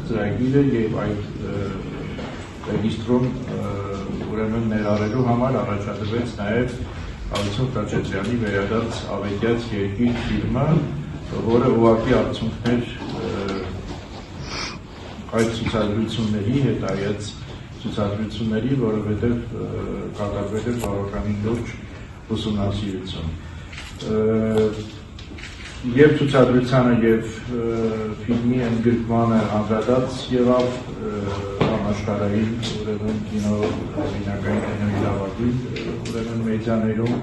ծրագիրը եւ այդ ռեգիստրում ուրեմն ներառելու համար առաջադրվեց նաեւ Ալիցոն Խաչատրյանի վերադարձ Ավետյաց երկիր ֆիլմը, որը ուղղակի արդյունքներ այդ ցուցադրությունների հետ այց ցուցադրությունների, որովհետեւ կատարվել է բավականին լուրջ ուսումնասիրություն։ Եվ ցուցադրությանը եւ ֆիլմի ընդգրկմանը անդրադարձ եղավ համաշխարհային ուրեմն կինո հեղինակային կինոյի լավագույն ուրեմն մեդիաներում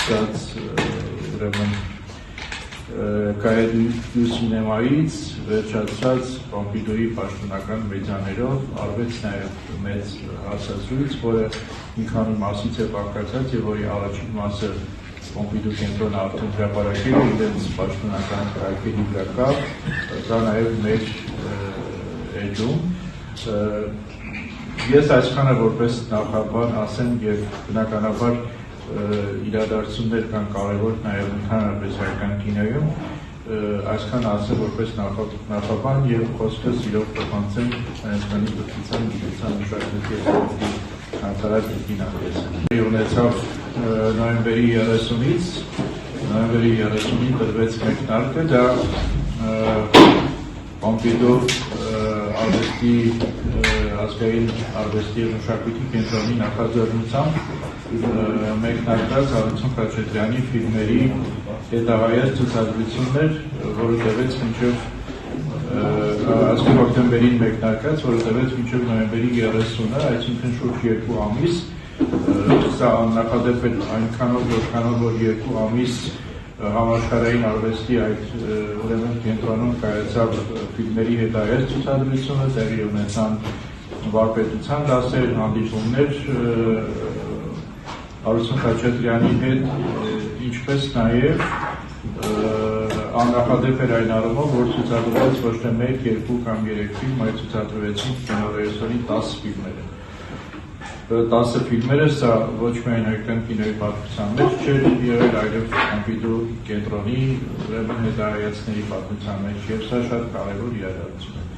ցած ուրեմն Կայեդու սինեմայից վերջացած Պոմպիդուի պաշտոնական մեդիաներով արվեց նաեւ մեծ հարցազրույց, որը մի քանի մասից է բաղկացած եւ որի առաջին մասը Պոմպիդու կենտրոնը արդեն հրապարակել է իրենց պաշտոնական կայքերի վրա կա, դա նաև մեր էջում։ Ես այսքանը որպես նախաբան ասեմ եւ բնականաբար իրադարձություններ կան կարևոր նաև ընդհանրապես հայկական կինոյում, այսքան ասեմ որպես նախաբան եւ խոսքը սիրով կփոխանցեմ Հայաստանի պետության գիտության մշակույթի եւ Հանրապետության կինոթատրոնի ունեցավ նոյեմբերի 30-ին տրվեց մեկնարկը, դա Պոմպիդու արվեստի ազգային արվեստի եւ մշակույթի կենտրոնի նախաձեռնությամբ մեկնարկած Ալիցոն Խաչատրյանի ֆիլմերի հետագայից ցուցադրություններ, որը տևեց մինչև այսպես հոկտեմբերին մեկնարկած, որը տևեց մինչև նոյեմբերի 30-ը, այսինքն շուրջ 2 ամիս, սա նախադեպ է այնքանով որքանով որ 2 ամիս համաշխարհային արվեստի այդ ուրեմն կենտրոնում կայացավ ֆիլմերի հետագայից ցուցադրությունը, տեղի ունեցան վարպետության դասեր, հանդիպումներ Ալիցոն Խաչատրյանի հետ, ինչպես նաև աննախադեպ էր այն առումով, որ ցուցադրվեց ոչ թե 1, 2 կամ 3 ֆիլմ, այլ ցուցադրվեցին կինոռեժիսորի 10 ֆիլմերը։ 10 ֆիլմերը սա ոչ միայն հայկական կինոյի պատմության մեջ չէր եղել, այլև Պոմպիդու կենտրոնի ուրեմն հետագայացների պատմության մեջ, եւ սա շատ կարևոր իրադարձություն է։